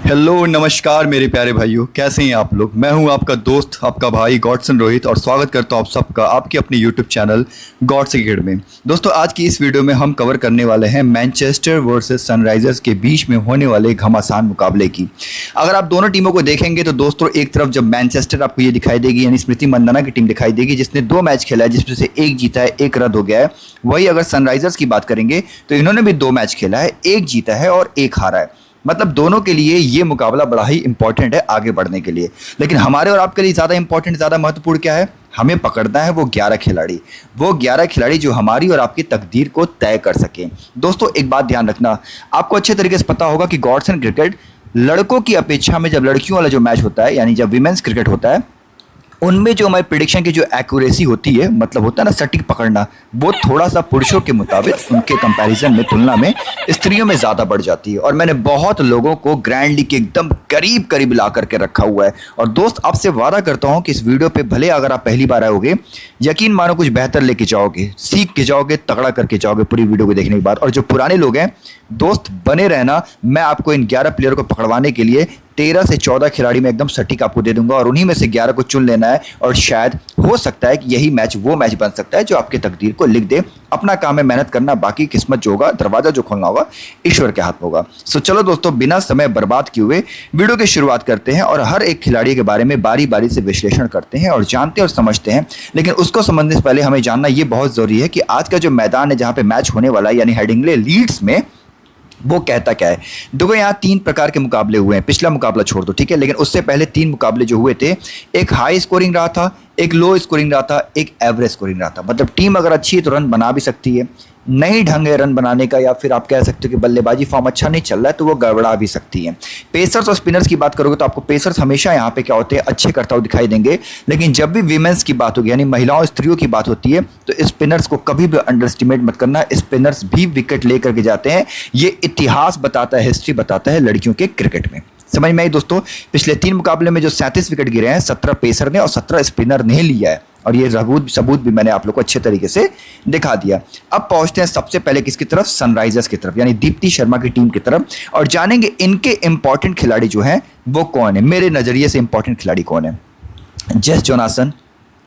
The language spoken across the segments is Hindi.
हेलो नमस्कार मेरे प्यारे भाइयों, कैसे हैं आप लोग। मैं हूं आपका दोस्त, आपका भाई गॉडसन रोहित, और स्वागत करता हूं आप सबका आपके अपने यूट्यूब चैनल गॉड्स क्रिकेट में। दोस्तों, आज की इस वीडियो में हम कवर करने वाले हैं मैनचेस्टर वर्सेस सनराइजर्स के बीच में होने वाले घमासान मुकाबले की। अगर आप दोनों टीमों को देखेंगे तो दोस्तों, एक तरफ जब मैनचेस्टर आपको ये दिखाई देगी, यानी स्मृति मंदाना की टीम दिखाई देगी जिसने 2 मैच खेला है, जिसमें से एक जीता है, एक रद्द हो गया है। वही अगर सनराइजर्स की बात करेंगे तो इन्होंने भी 2 मैच खेला है, एक जीता है और एक हारा है। मतलब दोनों के लिए ये मुकाबला बड़ा ही इंपॉर्टेंट है आगे बढ़ने के लिए। लेकिन हमारे और आपके लिए ज़्यादा इंपॉर्टेंट, ज़्यादा महत्वपूर्ण क्या है? हमें पकड़ना है वो 11 खिलाड़ी, वो 11 खिलाड़ी जो हमारी और आपकी तकदीर को तय कर सकें। दोस्तों, एक बात ध्यान रखना, आपको अच्छे तरीके से पता होगा कि गॉड्सन क्रिकेट लड़कों की अपेक्षा में, जब लड़कियों वाला जो मैच होता है, यानी जब विमेंस क्रिकेट होता है, उनमें जो हमारी प्रिडिक्शन की जो एक्यूरेसी होती है, मतलब होता है ना सटीक पकड़ना, वो थोड़ा सा पुरुषों के मुताबिक, उनके कंपैरिजन में, तुलना में स्त्रियों में ज़्यादा बढ़ जाती है। और मैंने बहुत लोगों को ग्रैंडली के एकदम करीब करीब ला करके रखा हुआ है। और दोस्त, आपसे वादा करता हूं कि इस वीडियो पे भले अगर आप पहली बार आओगे, यकीन मानो कुछ बेहतर लेके जाओगे, सीख के जाओगे, तगड़ा करके जाओगे पूरी वीडियो को देखने के बाद। और जो पुराने लोग हैं दोस्त, बने रहना, मैं आपको इन 11 प्लेयर को पकड़वाने के लिए 13 से 14 खिलाड़ी में एकदम सटीक आपको दे दूंगा, और उन्हीं में से 11 को चुन लेना है। और शायद हो सकता है कि यही मैच वो मैच बन सकता है जो आपकी तकदीर को लिख दे। अपना काम है मेहनत करना, बाकी किस्मत जो होगा, दरवाजा जो खोलना होगा, ईश्वर के हाथ में होगा। सो चलो दोस्तों, बिना समय बर्बाद किए हुए वीडियो की शुरुआत करते हैं और हर एक खिलाड़ी के बारे में बारी बारी से विश्लेषण करते हैं और जानते और समझते हैं। लेकिन उसको समझने से पहले हमें जानना ये बहुत जरूरी है कि आज का जो मैदान है जहां पे मैच होने वाला है, यानी हेडिंग्ले लीड्स में, वो कहता क्या है। देखो, यहाँ 3 प्रकार के मुकाबले हुए हैं। पिछला मुकाबला छोड़ दो, ठीक है, लेकिन उससे पहले 3 मुकाबले जो हुए थे, एक हाई स्कोरिंग रहा था, एक लो स्कोरिंग रहा था, एक एवरेज स्कोरिंग रहा था। मतलब टीम अगर अच्छी है तो रन बना भी सकती है, नहीं ढंग है रन बनाने का, या फिर आप कह सकते हो कि बल्लेबाजी फॉर्म अच्छा नहीं चल रहा है तो वो गड़बड़ा भी सकती है। पेसर्स और स्पिनर्स की बात करोगे तो आपको पेसर्स हमेशा यहाँ पे क्या होते हैं, अच्छे करता हुआ दिखाई देंगे। लेकिन जब भी विमेंस की बात होगी, यानी महिलाओं स्त्रियों की बात होती है, तो स्पिनर्स को कभी भी अंडर एस्टिमेट मत करना। स्पिनर्स भी विकेट लेकर के जाते हैं, ये इतिहास बताता है, हिस्ट्री बताता है लड़कियों के क्रिकेट में। समझ में आई दोस्तों? पिछले 3 मुकाबले में जो 37 विकेट गिरे हैं, 17 पेसर ने और 17 स्पिनर ने लिया है। और ये सबूत भी मैंने आप लोग को अच्छे तरीके से दिखा दिया। अब पहुंचते हैं सबसे पहले किसकी तरफ? सनराइजर्स की तरफ, यानी दीप्ति शर्मा की टीम की तरफ, और जानेंगे इनके इंपॉर्टेंट खिलाड़ी जो हैं वो कौन है। मेरे नजरिए से इंपॉर्टेंट खिलाड़ी कौन है? Jess Jonassen,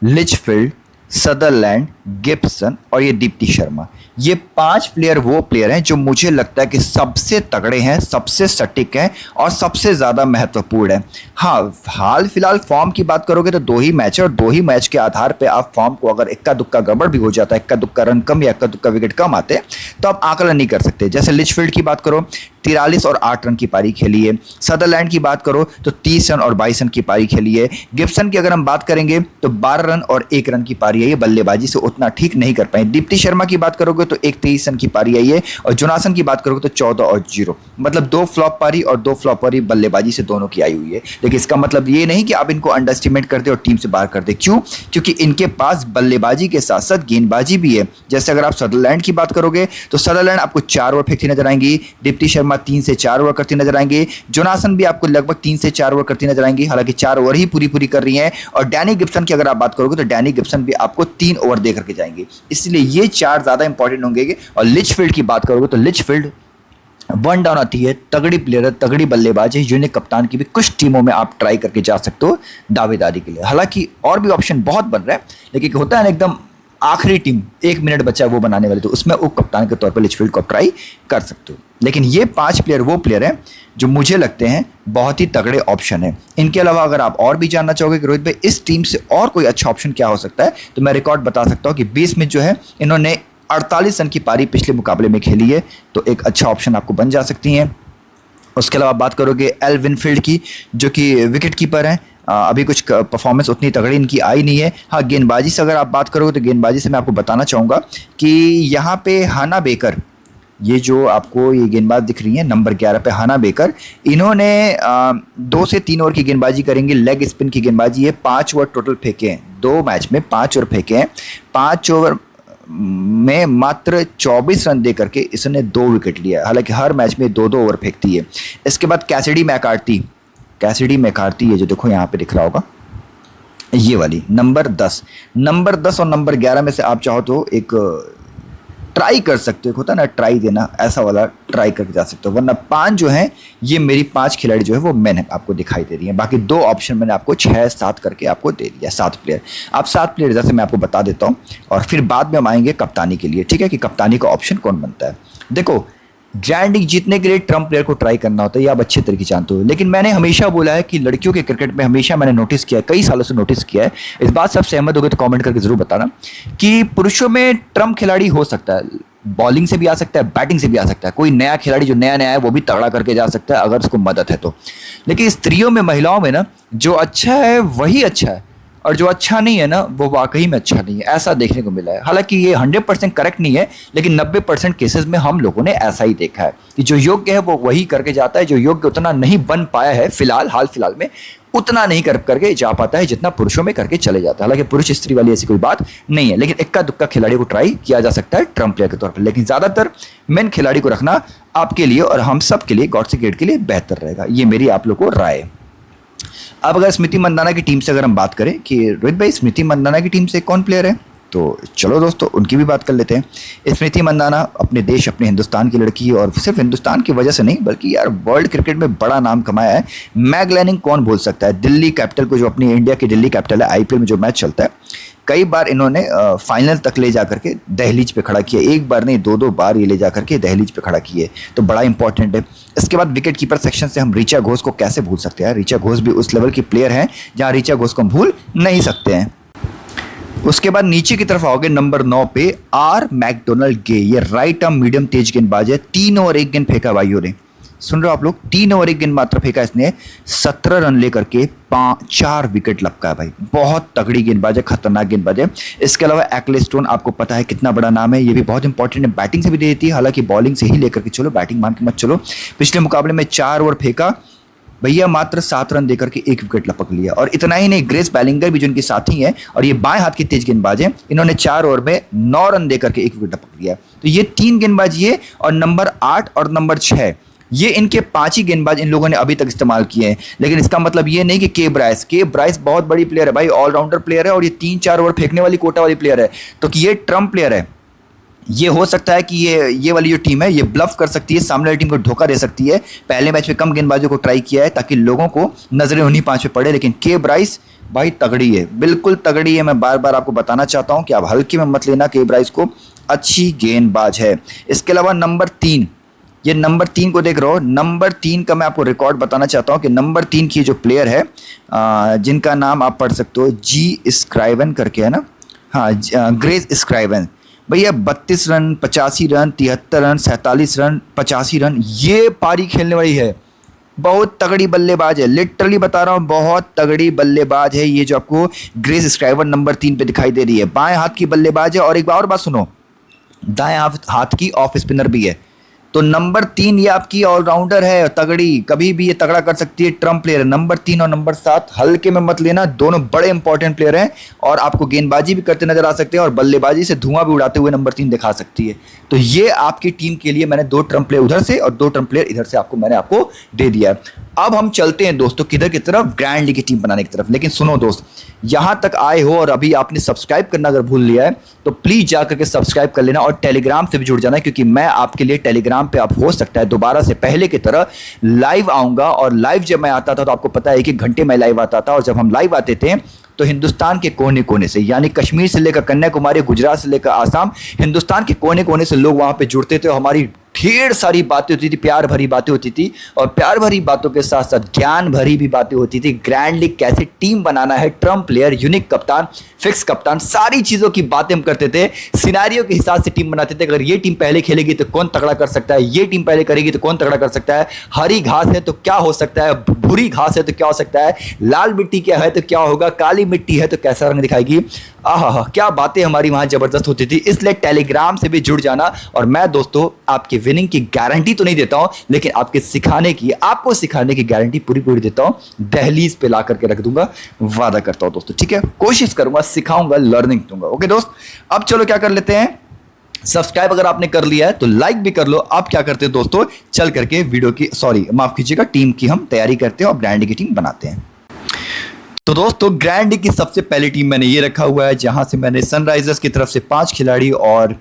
Litchfield, Sutherland, Gibson और ये दीप्ति शर्मा। ये 5 प्लेयर वो प्लेयर हैं जो मुझे लगता है कि सबसे तगड़े हैं, सबसे सटीक हैं और सबसे ज़्यादा महत्वपूर्ण हैं। हाँ, हाल फिलहाल फॉर्म की बात करोगे तो 2 ही मैच है, और 2 ही मैच के आधार पे आप फॉर्म को, अगर इक्का दुक्का गड़बड़ भी हो जाता है, इक्का दुक्का रन कम या इक्का दुक्का विकेट कम आते हैं, तो आप आकलन नहीं कर सकते। जैसे लिचफील्ड की बात करो, 43 और 8 रन की पारी खेली है। सदरलैंड की बात करो तो 30 रन और 22 रन की पारी खेली है। गिब्सन की अगर हम बात करेंगे तो 12 रन और 1 रन की पारी है। ये बल्लेबाजी से उतना ठीक नहीं कर पाए। दीप्ति शर्मा की बात करोगे तो एक 23 रन की पारी आई है, और जोनासन की बात करोगे तो 14 और 0, मतलब 2 फ्लॉप पारी और 2 फ्लॉप पारी बल्लेबाजी से दोनों की आई हुई है। लेकिन इसका मतलब ये नहीं कि आप इनको अंडर एस्टिमेट कर दे और टीम से बाहर कर दे। क्यों? क्योंकि इनके पास बल्लेबाजी के साथ साथ गेंदबाजी भी है। जैसे अगर आप सदरलैंड की बात करोगे तो सदरलैंड आपको 4 ओवर फेंकती नजर आएंगी, दीप्ति शर्मा 3 से 4 ओवर करती नजर आएंगे, जोनासन भी आपको लगभग 3 से 4 ओवर करती नजर आएंगी, हालांकि 4 ओवर ही पूरी कर रही हैं। और डैनी गिब्सन की अगर आप बात करोगे तो डैनी गिब्सन भी आपको 3 ओवर दे करके जाएंगे, इसलिए ये 4 ज्यादा इंपॉर्टेंट होंगे। और लिचफील्ड की बात करोगे तो लिचफील्ड 1 डाउन आती है, तगड़ी प्लेयर है, तगड़ी बल्लेबाज है, यूनिक कप्तान की भी कुछ टीमों में आप ट्राई करके जा सकते हो दावेदारी के लिए। हालांकि और भी ऑप्शन बहुत बन रहा है, लेकिन होता है ना एकदम आखिरी टीम 1 मिनट बचा है वो बनाने वाली, तो उसमें उप कप्तान के तौर पर लिचफील्ड को आप ट्राई कर सकते हो। लेकिन ये 5 प्लेयर वो प्लेयर हैं जो मुझे लगते हैं बहुत ही तगड़े ऑप्शन है। इनके अलावा अगर आप और भी जानना चाहोगे कि रोहित भाई इस टीम से और कोई अच्छा ऑप्शन क्या हो सकता है, तो मैं रिकॉर्ड बता सकता हूँ कि 20 में जो है इन्होंने 48 रन की पारी पिछले मुकाबले में खेली है, तो एक अच्छा ऑप्शन आपको बन जा सकती हैं। उसके अलावा बात करोगे एल विनफील्ड की, जो कि विकेट कीपर हैं। अभी कुछ परफॉर्मेंस उतनी तगड़ी इनकी आई नहीं है। हाँ, गेंदबाजी से अगर आप बात करोगे तो गेंदबाजी से मैं आपको बताना चाहूँगा कि यहाँ पे हाना बेकर, ये जो आपको ये गेंदबाज दिख रही है नंबर 11 पे, हाना बेकर, इन्होंने 2 से 3 ओवर की गेंदबाजी करेंगे, लेग स्पिन की गेंदबाजी है। 5 ओवर टोटल फेंके हैं, 2 मैच में 5 ओवर फेंके हैं। 5 ओवर में मात्र 24 रन दे करके इसने 2 विकेट लिया। हालांकि हर मैच में 2-2 ओवर फेंकती है। इसके बाद कैसिडी मैकार्थी, ये जो देखो यहाँ पे दिख रहा होगा, ये वाली नंबर 10 और नंबर 11 में से आप चाहो तो एक ट्राई कर सकते हो, होता है ना ट्राई देना, ऐसा वाला ट्राई करके जा सकते हो। वरना 5 जो है ये मेरी 5 खिलाड़ी जो है वो मैंने आपको दिखाई दे रही है। बाकी 2 ऑप्शन मैंने आपको 6 7 करके आपको दे दिया, 7 प्लेयर। अब 7 प्लेयर जैसे मैं आपको बता देता हूँ और फिर बाद में हम आएंगे कप्तानी के लिए, ठीक है, कि कप्तानी का ऑप्शन कौन बनता है। देखो, ग्रैंड लीग जीतने के लिए ट्रम्प प्लेयर को ट्राई करना होता है, ये आप अच्छे तरीके जानते हो। लेकिन मैंने हमेशा बोला है कि लड़कियों के क्रिकेट में हमेशा मैंने नोटिस किया है, कई सालों से नोटिस किया है, इस बात से आप सहमत हो गए तो कमेंट करके जरूर बताना, कि पुरुषों में ट्रम्प खिलाड़ी हो सकता है, बॉलिंग से भी आ सकता है, बैटिंग से भी आ सकता है। कोई नया खिलाड़ी जो नया है वो भी तगड़ा करके जा सकता है अगर उसको मदद है तो। लेकिन स्त्रियों में, महिलाओं में ना, जो अच्छा है वही अच्छा है और जो अच्छा नहीं है ना वो वाकई में अच्छा नहीं है, ऐसा देखने को मिला है। हालांकि ये 100% करेक्ट नहीं है, लेकिन 90% केसेस में हम लोगों ने ऐसा ही देखा है कि जो योग्य है वो वही करके जाता है, जो योग्य उतना नहीं बन पाया है हाल फिलहाल में, उतना नहीं करके जा पाता है जितना पुरुषों में करके चले जाता है। हालांकि पुरुष स्त्री वाली ऐसी कोई बात नहीं है, लेकिन इक्का दुक्का खिलाड़ी को ट्राई किया जा सकता है ट्रम्प प्लेयर के तौर पर। लेकिन ज्यादातर मेन खिलाड़ी को रखना आपके लिए और हम सब के लिए, गॉड्स क्रिकेट के लिए बेहतर रहेगा, ये मेरी आप लोग को राय है। अब अगर स्मृति मंदाना की टीम से अगर हम बात करें कि रोहित भाई स्मृति मंदाना की टीम से कौन प्लेयर है, तो चलो दोस्तों उनकी भी बात कर लेते हैं। स्मृति मंदाना अपने देश, अपने हिंदुस्तान की लड़की है और सिर्फ हिंदुस्तान की वजह से नहीं बल्कि यार वर्ल्ड क्रिकेट में बड़ा नाम कमाया है। मैग लैनिंग कौन भूल सकता है, दिल्ली कैपिटल को, जो अपनी इंडिया की दिल्ली कैपिटल है, आईपीएल में जो मैच चलता है, कई बार इन्होंने फाइनल तक ले जाकर के दहलीज पे खड़ा किया, एक बार नहीं 2-2 बार ये ले जाकर के दहलीज पे खड़ा किए, तो बड़ा इंपॉर्टेंट है। इसके बाद विकेट कीपर सेक्शन से हम ऋचा घोष को कैसे भूल सकते हैं, ऋचा घोष भी उस लेवल की प्लेयर हैं जहां ऋचा घोष को हम भूल नहीं सकते हैं। उसके बाद नीचे की तरफ आओगे नंबर 9 पे आर मैकडोनल्ड गे, ये राइट आर्म मीडियम तेज गेंदबाज है, 3 ओवर 1 गेंद फेंका भाइयों ने, सुन रहे हो आप लोग, 3 ओवर 1 गेंद मात्र फेंका इसने, 17 रन लेकर के 4 विकेट लपका है भाई, बहुत तगड़ी गेंदबाज है, खतरनाक गेंदबाज है। इसके अलावा एक्लेस्टोन आपको पता है कितना बड़ा नाम है, ये भी बहुत इंपॉर्टेंट है, बैटिंग से भी दे देती है, हालांकि बॉलिंग से ही लेकर के चलो, बैटिंग मान के मत चलो। पिछले मुकाबले में 4 ओवर फेंका भैया, मात्र 7 रन देकर के 1 विकेट लपक लिया। और इतना ही नहीं, ग्रेस बैलिंगर भी जो इनके साथी हैं और ये बाएं हाथ की तेज गेंदबाज हैं, इन्होंने 4 ओवर में 9 रन देकर के 1 विकेट लपक लिया। तो ये 3 गेंदबाज ये और नंबर 8 और नंबर 6, ये इनके 5 ही गेंदबाज इन लोगों ने अभी तक इस्तेमाल किए हैं। लेकिन इसका मतलब ये नहीं कि के ब्राइस बहुत बड़ी प्लेयर है भाई, ऑलराउंडर प्लेयर है और ये 3-4 ओवर फेंकने वाली कोटा वाली प्लेयर है, तो कि ये ट्रम्प प्लेयर है। ये हो सकता है कि ये वाली जो टीम है ये ब्लफ कर सकती है, सामने वाली टीम को धोखा दे सकती है। पहले मैच में कम गेंदबाजों को ट्राई किया है ताकि लोगों को नजरें उन्हीं 5 पे पड़े, लेकिन के ब्राइस भाई तगड़ी है, बिल्कुल तगड़ी है। मैं बार बार आपको बताना चाहता हूं कि आप हल्के में मत लेना, के ब्राइस को, अच्छी गेंदबाज है। इसके अलावा नंबर 3, ये नंबर 3 को देख रहे हो, नंबर 3 का मैं आपको रिकॉर्ड बताना चाहता हूँ कि नंबर 3 की जो प्लेयर है जिनका नाम आप पढ़ सकते हो, जी स्क्राइवन करके है ना, हाँ ग्रेस स्क्राइवन, भैया 32 run, 85 run, 73 run, 47 run, 85 run, ये पारी खेलने वाली है, बहुत तगड़ी बल्लेबाज है, लिटरली बता रहा हूँ, बहुत तगड़ी बल्लेबाज है ये जो आपको ग्रेस स्क्राइवन नंबर 3 पे दिखाई दे रही है। बाएं हाथ की बल्लेबाज है और एक और बात सुनो, दाएं हाथ की ऑफ स्पिनर भी है। तो नंबर 3 ये आपकी ऑलराउंडर है तगड़ी, कभी भी ये तगड़ा कर सकती है, ट्रम्प प्लेयर है। नंबर 3 और नंबर 7 हल्के में मत लेना, दोनों बड़े इंपॉर्टेंट प्लेयर हैं और आपको गेंदबाजी भी करते नजर आ सकते हैं और बल्लेबाजी से धुआं भी उड़ाते हुए नंबर 3 दिखा सकती है। तो ये आपकी टीम के लिए मैंने 2 ट्रम्प प्लेयर उधर से और 2 ट्रम्प प्लेयर इधर से मैंने आपको दे दिया है। अब हम चलते हैं दोस्तों किधर की तरफ, ग्रैंड लीग की टीम बनाने की तरफ। लेकिन सुनो दोस्त, यहां तक आए हो और अभी आपने सब्सक्राइब करना अगर भूल लिया है तो प्लीज जाकर के सब्सक्राइब कर लेना और टेलीग्राम से भी जुड़ जाना, क्योंकि मैं आपके लिए टेलीग्राम पे आप हो सकता है दोबारा से पहले की तरह लाइव आऊंगा। और लाइव जब मैं आता था तो आपको पता है 1-1 घंटे में लाइव आता था, और जब हम लाइव आते थे तो हिंदुस्तान के कोने कोने से, यानी कश्मीर से लेकर कन्याकुमारी, गुजरात से लेकर आसाम, हिंदुस्तान के कोने कोने से लोग वहां पे जुड़ते थे। हमारी ढेर सारी बातें होती थी, प्यार भरी बातें होती थी, और प्यार भरी बातों के साथ साथ ज्ञान भरी भी बातें होती थी। ग्रैंड लीग कैसे टीम बनाना है, ट्रम्प प्लेयर, यूनिक कप्तान, फिक्स कप्तान, सारी चीजों की बातें हम करते थे, सिनारियों के हिसाब से टीम बनाते थे। अगर ये टीम पहले खेलेगी तो कौन तगड़ा कर सकता है, ये टीम पहले करेगी तो कौन तगड़ा कर सकता है, हरी घास है तो क्या हो सकता है, भूरी घास है तो क्या हो सकता है, लाल मिट्टी क्या है तो क्या होगा, काली मिट्टी है तो कैसा रंग दिखाएगी। आहा, क्या बातें हमारी वहां जबरदस्त होती थी। इसलिए टेलीग्राम से भी जुड़ जाना। और मैं दोस्तों आपकी विनिंग की गारंटी तो नहीं देता हूं, लेकिन आपको सिखाने की गारंटी पूरी पूरी देता हूं, दहलीज पे ला करके रख दूंगा, वादा करता हूं दोस्तों, ठीक है। कोशिश करूंगा, सिखाऊंगा, लर्निंग दूंगा। ओके दोस्त, अब चलो क्या कर लेते हैं, सब्सक्राइब अगर आपने कर लिया है तो लाइक भी कर लो। अब क्या करते हैं दोस्तों, चल करके वीडियो की माफ कीजिएगा, टीम की हम तैयारी करते हैं और ब्रांड की टीम बनाते हैं। तो दोस्तों ग्रैंड लीग की सबसे पहली टीम मैंने ये रखा हुआ है, जहां से मैंने सनराइजर्स की तरफ से 5 खिलाड़ी और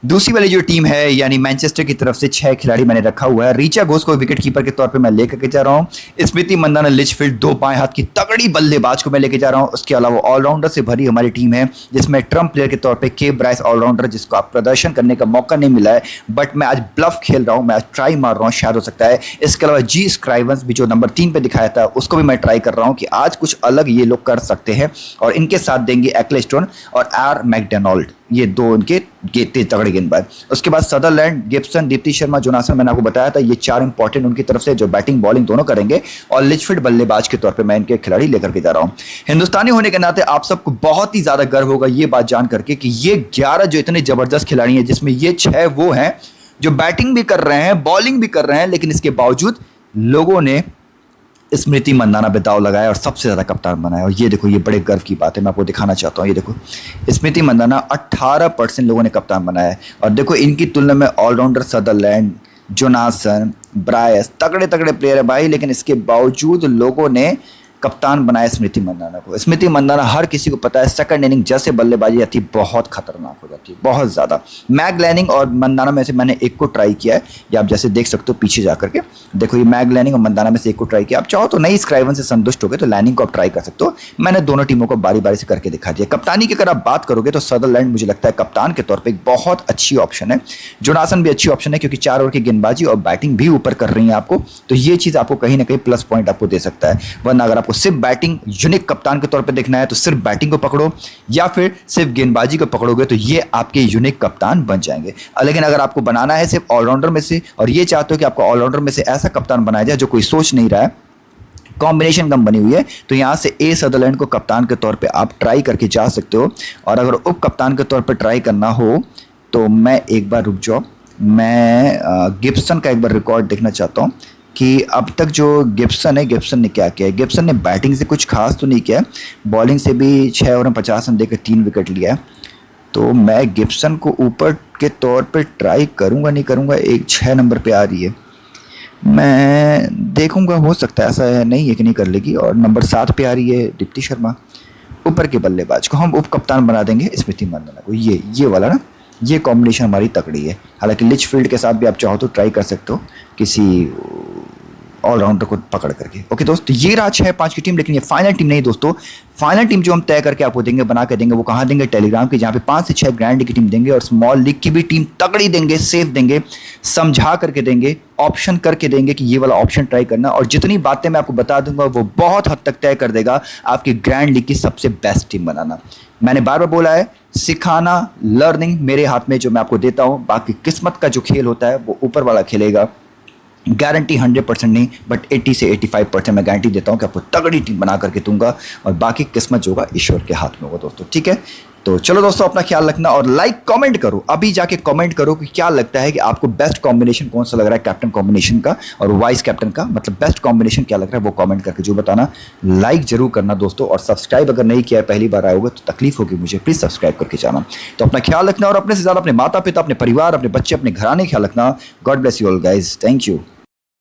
दूसरी वाली जो टीम है यानी मैनचेस्टर की तरफ से 6 खिलाड़ी मैंने रखा हुआ है। रीचा घोष को विकेट कीपर के तौर पे मैं लेकर के जा रहा हूं। स्मृति मंदाना लिचफील्ड, 2 बाएं हाथ की तगड़ी बल्लेबाज को मैं लेके जा रहा हूं। उसके अलावा ऑलराउंडर से भरी हमारी टीम है जिसमें ट्रम्प प्लेयर के तौर पे के ब्राइस ऑलराउंडर, जिसको आप प्रदर्शन करने का मौका नहीं मिला है, बट मैं आज ब्लफ खेल रहा हूं, मैं आज ट्राई मार रहा हूं, शायद हो सकता है। इसके अलावा जी स्क्राइवंस भी जो नंबर 3 पे दिखाया था उसको भी मैं ट्राई कर रहा हूं कि आज कुछ अलग ये लोग कर सकते हैं। और इनके साथ देंगे एक्लेस्टोन और आर मैकडोनाल्ड, ये दो इनके तेज तगड़े गेंदबाज। उसके बाद Sutherland, Gibson, Deepti Sharma, Jonassen, मैंने आपको बताया था ये 4 इंपॉर्टेंट उनकी तरफ से जो बैटिंग बॉलिंग दोनों करेंगे। और लिचफील्ड बल्लेबाज के तौर पे मैं इनके खिलाड़ी लेकर के जा रहा हूं। हिंदुस्तानी होने के नाते आप सबको बहुत ही ज्यादा गर्व होगा ये बात जान करके कि ये 11 जो इतने जबरदस्त खिलाड़ी हैं, जिसमें ये 6 वो हैं जो बैटिंग भी कर रहे हैं, बॉलिंग भी कर रहे हैं, लेकिन इसके बावजूद लोगों ने स्मृति मंदाना पे दाव लगाया और सबसे ज़्यादा कप्तान बनाया। और ये देखो, ये बड़े गर्व की बात है, मैं आपको दिखाना चाहता हूँ। ये देखो, स्मृति मंदाना 18% लोगों ने कप्तान बनाया है। और देखो इनकी तुलना में ऑलराउंडर सदरलैंड, जोनासन, ब्रायस तगड़े तगड़े प्लेयर है भाई, लेकिन इसके बावजूद लोगों ने कप्तान बनाया स्मृति मंदाना को। स्मृति मंदाना हर किसी को पता है सेकंड इनिंग जैसे बल्लेबाजी आती है बहुत खतरनाक हो जाती है, बहुत ज़्यादा। मैग लैनिंग और मंदाना में से मैंने एक को ट्राई किया है, ये आप जैसे देख सकते हो पीछे जा करके। देखो ये मैग लैनिंग और मंदाना में से एक को ट्राई किया। आप चाहो तो नई स्क्राइवन से संतुष्ट हो गए तो लैनिंग को आप ट्राई कर सकते हो। मैंने दोनों टीमों को बारी बारी से करके दिखा दिया। कप्तानी की अगर आप बात करोगे तो सदरलैंड मुझे लगता है कप्तान के तौर पर एक बहुत अच्छी ऑप्शन है। जोनासन भी अच्छी ऑप्शन है क्योंकि 4 ओवर की गेंदबाजी और बैटिंग भी ऊपर कर रही है आपको, तो ये चीज़ आपको कहीं ना कहीं प्लस पॉइंट आपको दे सकता है। वरना अगर आपको सिर्फ बैटिंग यूनिक कप्तान के तौर पे देखना है तो सिर्फ बैटिंग को पकड़ो या फिर सिर्फ गेंदबाजी को पकड़ोगे तो ये आपके यूनिक कप्तान बन जाएंगे। लेकिन अगर आपको बनाना है सिर्फ ऑलराउंडर में से और ये चाहते हो कि आपको ऑलराउंडर में से ऐसा कप्तान बनाया जाए जो कोई सोच नहीं रहा है, कॉम्बिनेशन कम बनी हुई है, तो यहाँ से ए सदरलैंड को कप्तान के तौर पे आप ट्राई करके जा सकते हो। और अगर उप कप्तान के तौर पे ट्राई करना हो तो मैं एक बार रुक जाओ, मैं गिब्सन का एक बार रिकॉर्ड देखना चाहता हूँ कि अब तक जो गिब्सन है, गिब्सन ने क्या किया है। गिब्सन ने बैटिंग से कुछ खास तो नहीं किया है, बॉलिंग से भी 6 ओवर में 50 रन देकर 3 विकेट लिया है। तो मैं गिब्सन को ऊपर के तौर पे ट्राई करूँगा नहीं करूँगा, एक 6 नंबर पे आ रही है, मैं देखूँगा, हो सकता है ऐसा है नहीं है कि नहीं कर लेगी। और नंबर 7 पे आ रही है दीप्ति शर्मा। ऊपर के बल्लेबाज को हम उप कप्तान बना देंगे स्मृति मंदाना को, ये वाला ना, ये कॉम्बिनेशन हमारी तकड़ी है। हालांकि लिचफील्ड के साथ भी आप चाहो तो ट्राई कर सकते हो किसी ऑलराउंडर को पकड़ करके। ओके दोस्त, ये रहा 6-5 की टीम, लेकिन ये फाइनल टीम नहीं दोस्तों। फाइनल टीम जो हम तय करके आपको देंगे, बना के देंगे, वो कहाँ देंगे, टेलीग्राम की, जहाँ पे 5 से 6 ग्रैंड लीग की टीम देंगे और स्मॉल लीग की भी टीम तगड़ी देंगे, सेफ देंगे, समझा करके देंगे, ऑप्शन करके देंगे कि ये वाला ऑप्शन ट्राई करना। और जितनी बातें मैं आपको बता दूंगा वो बहुत हद तक तय कर देगा आपकी ग्रैंड लीग की सबसे बेस्ट टीम बनाना। मैंने बार बार बोला है, सिखाना, लर्निंग मेरे हाथ में, जो मैं आपको देता हूँ। बाकी किस्मत का जो खेल होता है वो ऊपर वाला खेलेगा। गारंटी 100% नहीं, बट 80 से 85% मैं गारंटी देता हूँ कि आपको तगड़ी टीम बना करके दूंगा। और बाकी किस्मत जो होगा ईश्वर के हाथ में होगा दोस्तों, ठीक है। तो चलो दोस्तों, अपना ख्याल रखना और लाइक कमेंट करो, अभी जाके कमेंट करो कि क्या लगता है कि आपको बेस्ट कॉम्बिनेशन कौन सा लग रहा है कैप्टन कॉम्बिनेशन का और वाइस कैप्टन का, मतलब बेस्ट कॉम्बिनेशन क्या लग रहा है वो कमेंट करके जो बताना। लाइक जरूर करना दोस्तों, और सब्सक्राइब अगर नहीं किया है, पहली बार आए होगा तो तकलीफ होगी मुझे, प्लीज़ सब्सक्राइब करके जाना। तो अपना ख्याल रखना और अपने से ज़्यादा अपने माता पिता, अपने परिवार, अपने बच्चे, अपने घराने ख्याल रखना। God bless you all guys, thank you.